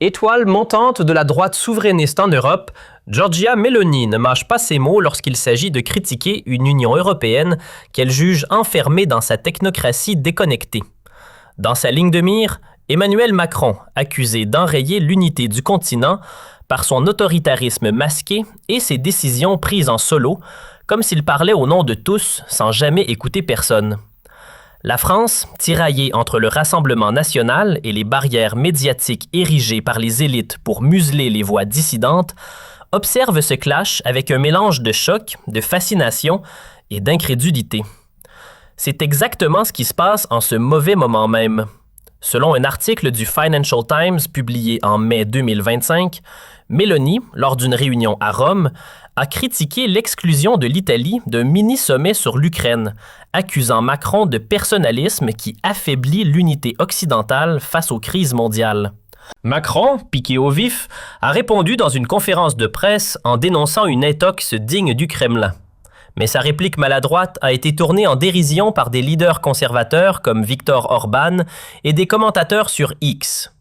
Étoile montante de la droite souverainiste en Europe, Giorgia Meloni ne mâche pas ses mots lorsqu'il s'agit de critiquer une Union européenne qu'elle juge enfermée dans sa technocratie déconnectée. Dans sa ligne de mire, Emmanuel Macron, accusé d'enrayer l'unité du continent par son autoritarisme masqué et ses décisions prises en solo, comme s'il parlait au nom de tous sans jamais écouter personne. La France, tiraillée entre le Rassemblement national et les barrières médiatiques érigées par les élites pour museler les voix dissidentes, observe ce clash avec un mélange de choc, de fascination et d'incrédulité. C'est exactement ce qui se passe en ce mauvais moment même. Selon un article du Financial Times publié en mai 2025, Meloni, lors d'une réunion à Rome, a critiqué l'exclusion de l'Italie d'un mini-sommet sur l'Ukraine, accusant Macron de personnalisme qui affaiblit l'unité occidentale face aux crises mondiales. Macron, piqué au vif, a répondu dans une conférence de presse en dénonçant une intox digne du Kremlin. Mais sa réplique maladroite a été tournée en dérision par des leaders conservateurs comme Viktor Orban et des commentateurs sur X.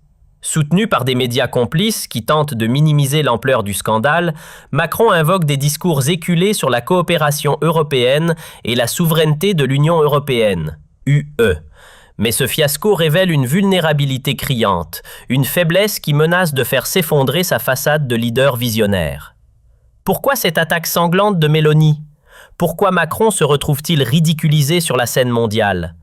Soutenu par des médias complices qui tentent de minimiser l'ampleur du scandale, Macron invoque des discours éculés sur la coopération européenne et la souveraineté de l'Union européenne, UE. Mais ce fiasco révèle une vulnérabilité criante, une faiblesse qui menace de faire s'effondrer sa façade de leader visionnaire. Pourquoi cette attaque sanglante de Meloni? Pourquoi Macron se retrouve-t-il ridiculisé sur la scène mondiale?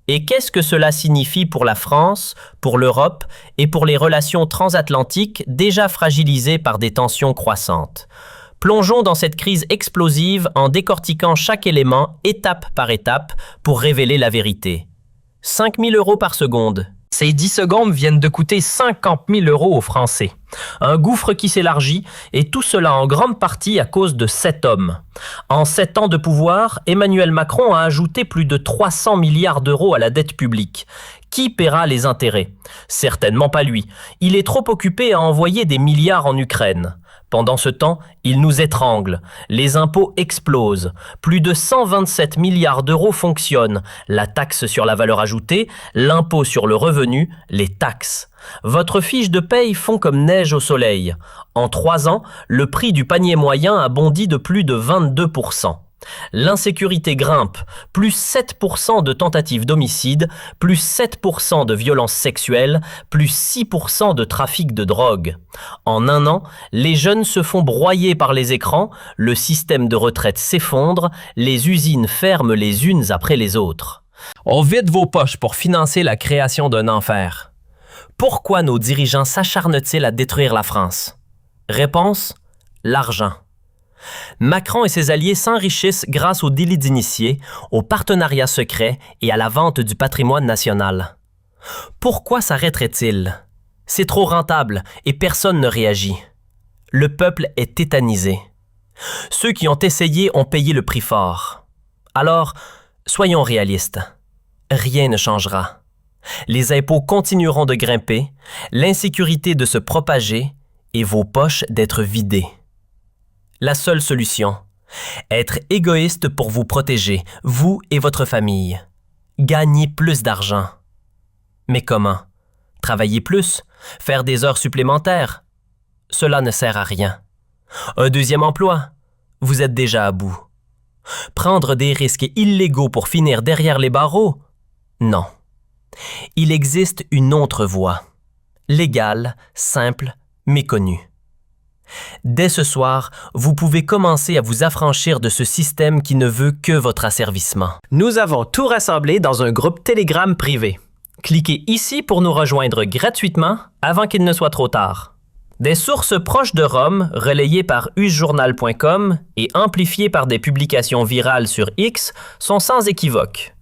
Et qu'est-ce que cela signifie pour la France, pour l'Europe et pour les relations transatlantiques déjà fragilisées par des tensions croissantes? Plongeons dans cette crise explosive en décortiquant chaque élément étape par étape pour révéler la vérité. 5 000 € par seconde. Ces 10 secondes viennent de coûter 50 000 € aux Français. Un gouffre qui s'élargit, et tout cela en grande partie à cause de 7 hommes. En 7 ans de pouvoir, Emmanuel Macron a ajouté plus de 300 milliards d'euros à la dette publique. Qui paiera les intérêts? Certainement pas lui. Il est trop occupé à envoyer des milliards en Ukraine. Pendant ce temps, il nous étrangle. Les impôts explosent. Plus de 127 milliards d'euros fonctionnent. La taxe sur la valeur ajoutée, l'impôt sur le revenu, les taxes. Votre fiche de paye fond comme neige au soleil. En 3 ans, le prix du panier moyen a bondi de plus de 22%. L'insécurité grimpe, plus 7% de tentatives d'homicide, plus 7% de violences sexuelles, plus 6% de trafic de drogue. En 1 an, les jeunes se font broyer par les écrans, le système de retraite s'effondre, les usines ferment les unes après les autres. On vide vos poches pour financer la création d'un enfer. Pourquoi nos dirigeants s'acharnent-ils à détruire la France? Réponse: l'argent. Macron et ses alliés s'enrichissent grâce au délit d'initié, au partenariat secret et à la vente du patrimoine national. Pourquoi s'arrêterait-il? C'est trop rentable et personne ne réagit. Le peuple est tétanisé. Ceux qui ont essayé ont payé le prix fort. Alors, soyons réalistes. Rien ne changera. Les impôts continueront de grimper, l'insécurité de se propager et vos poches d'être vidées. La seule solution, être égoïste pour vous protéger, vous et votre famille. Gagner plus d'argent. Mais comment? Travailler plus? Faire des heures supplémentaires? Cela ne sert à rien. Un deuxième emploi? Vous êtes déjà à bout. Prendre des risques illégaux pour finir derrière les barreaux? Non. Il existe une autre voie. Légale, simple, méconnue. Dès ce soir, vous pouvez commencer à vous affranchir de ce système qui ne veut que votre asservissement. Nous avons tout rassemblé dans un groupe Telegram privé. Cliquez ici pour nous rejoindre gratuitement avant qu'il ne soit trop tard. Des sources proches de Rome, relayées par usjournal.com et amplifiées par des publications virales sur X, sont sans équivoque.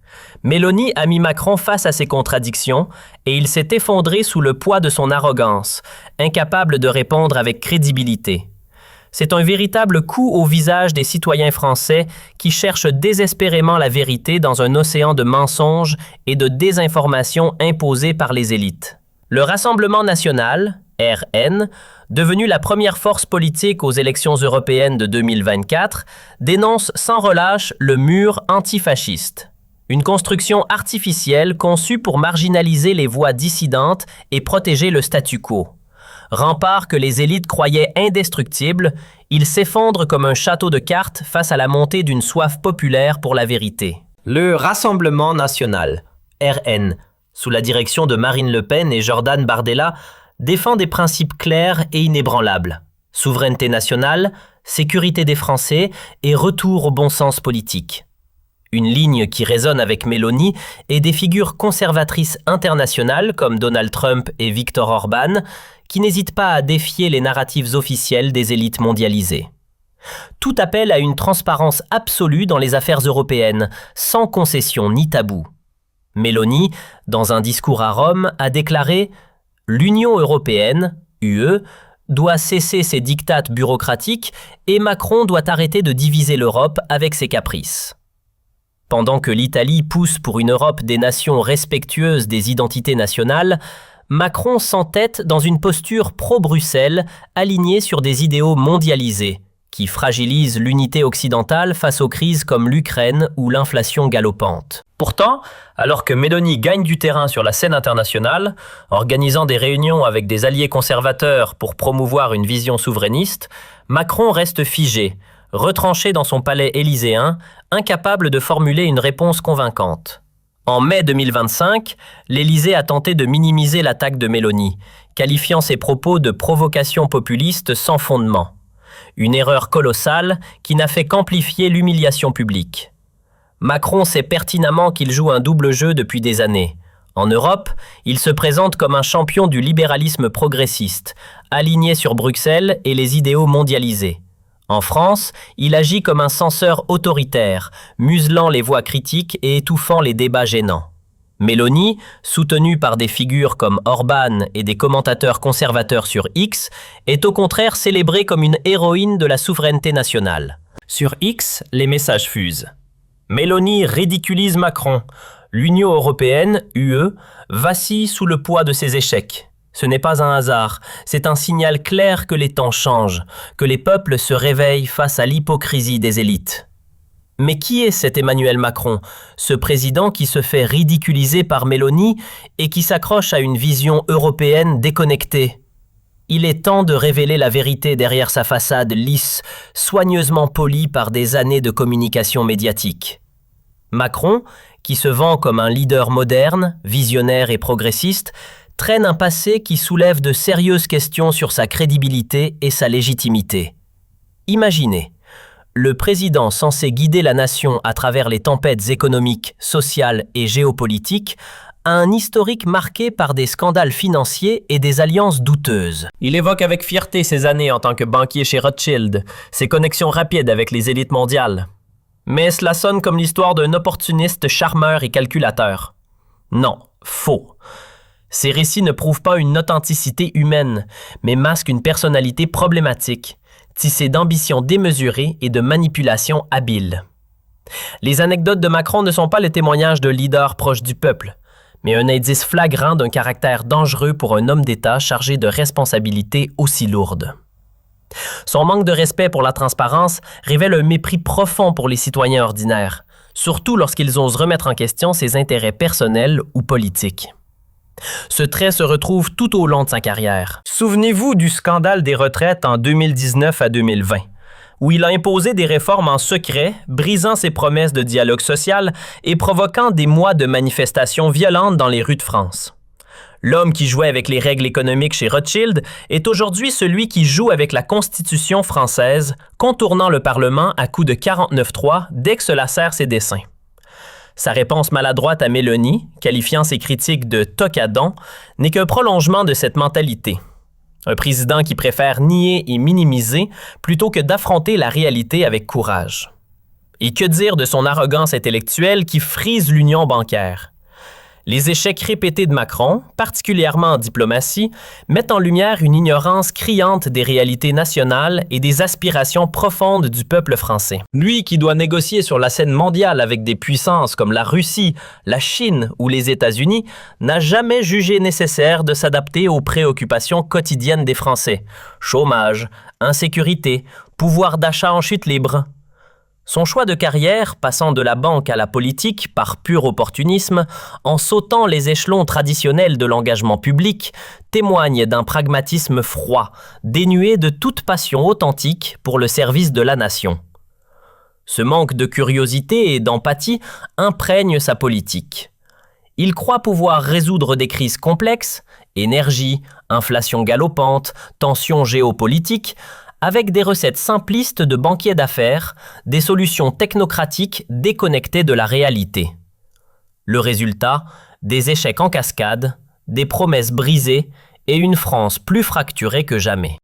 Meloni a mis Macron face à ses contradictions et il s'est effondré sous le poids de son arrogance, incapable de répondre avec crédibilité. C'est un véritable coup au visage des citoyens français qui cherchent désespérément la vérité dans un océan de mensonges et de désinformation imposés par les élites. Le Rassemblement national, RN, devenu la première force politique aux élections européennes de 2024, dénonce sans relâche le mur antifasciste. Une construction artificielle conçue pour marginaliser les voix dissidentes et protéger le statu quo. Rempart que les élites croyaient indestructible, il s'effondre comme un château de cartes face à la montée d'une soif populaire pour la vérité. Le Rassemblement national, RN, sous la direction de Marine Le Pen et Jordan Bardella, défend des principes clairs et inébranlables. Souveraineté nationale, sécurité des Français et retour au bon sens politique. Une ligne qui résonne avec Meloni et des figures conservatrices internationales comme Donald Trump et Viktor Orban, qui n'hésitent pas à défier les narratifs officiels des élites mondialisées. Tout appelle à une transparence absolue dans les affaires européennes, sans concession ni tabou. Meloni, dans un discours à Rome, a déclaré « L'Union européenne, UE, doit cesser ses diktats bureaucratiques et Macron doit arrêter de diviser l'Europe avec ses caprices. » Pendant que l'Italie pousse pour une Europe des nations respectueuses des identités nationales, Macron s'entête dans une posture pro-Bruxelles alignée sur des idéaux mondialisés, qui fragilisent l'unité occidentale face aux crises comme l'Ukraine ou l'inflation galopante. Pourtant, alors que Meloni gagne du terrain sur la scène internationale, organisant des réunions avec des alliés conservateurs pour promouvoir une vision souverainiste, Macron reste figé, retranché dans son palais élyséen, incapable de formuler une réponse convaincante. En mai 2025, l'Élysée a tenté de minimiser l'attaque de Meloni, qualifiant ses propos de provocation populiste sans fondement. Une erreur colossale qui n'a fait qu'amplifier l'humiliation publique. Macron sait pertinemment qu'il joue un double jeu depuis des années. En Europe, il se présente comme un champion du libéralisme progressiste, aligné sur Bruxelles et les idéaux mondialisés. En France, il agit comme un censeur autoritaire, muselant les voix critiques et étouffant les débats gênants. Meloni, soutenue par des figures comme Orban et des commentateurs conservateurs sur X, est au contraire célébrée comme une héroïne de la souveraineté nationale. Sur X, les messages fusent. Meloni ridiculise Macron. L'Union européenne, UE, vacille sous le poids de ses échecs. Ce n'est pas un hasard, c'est un signal clair que les temps changent, que les peuples se réveillent face à l'hypocrisie des élites. Mais qui est cet Emmanuel Macron, ce président qui se fait ridiculiser par Meloni et qui s'accroche à une vision européenne déconnectée? Il est temps de révéler la vérité derrière sa façade lisse, soigneusement polie par des années de communication médiatique. Macron, qui se vend comme un leader moderne, visionnaire et progressiste, traîne un passé qui soulève de sérieuses questions sur sa crédibilité et sa légitimité. Imaginez, le président censé guider la nation à travers les tempêtes économiques, sociales et géopolitiques a un historique marqué par des scandales financiers et des alliances douteuses. Il évoque avec fierté ses années en tant que banquier chez Rothschild, ses connexions rapides avec les élites mondiales. Mais cela sonne comme l'histoire d'un opportuniste charmeur et calculateur. Non, faux. Ces récits ne prouvent pas une authenticité humaine, mais masquent une personnalité problématique, tissée d'ambitions démesurées et de manipulations habiles. Les anecdotes de Macron ne sont pas les témoignages de leaders proches du peuple, mais un indice flagrant d'un caractère dangereux pour un homme d'État chargé de responsabilités aussi lourdes. Son manque de respect pour la transparence révèle un mépris profond pour les citoyens ordinaires, surtout lorsqu'ils osent remettre en question ses intérêts personnels ou politiques. Ce trait se retrouve tout au long de sa carrière. Souvenez-vous du scandale des retraites en 2019 à 2020, où il a imposé des réformes en secret, brisant ses promesses de dialogue social et provoquant des mois de manifestations violentes dans les rues de France. L'homme qui jouait avec les règles économiques chez Rothschild est aujourd'hui celui qui joue avec la Constitution française, contournant le Parlement à coups de 49.3 dès que cela sert ses desseins. Sa réponse maladroite à Meloni, qualifiant ses critiques de tocadons, n'est qu'un prolongement de cette mentalité. Un président qui préfère nier et minimiser plutôt que d'affronter la réalité avec courage. Et que dire de son arrogance intellectuelle qui frise l'union bancaire? Les échecs répétés de Macron, particulièrement en diplomatie, mettent en lumière une ignorance criante des réalités nationales et des aspirations profondes du peuple français. Lui qui doit négocier sur la scène mondiale avec des puissances comme la Russie, la Chine ou les États-Unis, n'a jamais jugé nécessaire de s'adapter aux préoccupations quotidiennes des Français. Chômage, insécurité, pouvoir d'achat en chute libre. Son choix de carrière, passant de la banque à la politique par pur opportunisme, en sautant les échelons traditionnels de l'engagement public, témoigne d'un pragmatisme froid, dénué de toute passion authentique pour le service de la nation. Ce manque de curiosité et d'empathie imprègne sa politique. Il croit pouvoir résoudre des crises complexes, énergie, inflation galopante, tensions géopolitiques, avec des recettes simplistes de banquiers d'affaires, des solutions technocratiques déconnectées de la réalité. Le résultat, des échecs en cascade, des promesses brisées et une France plus fracturée que jamais.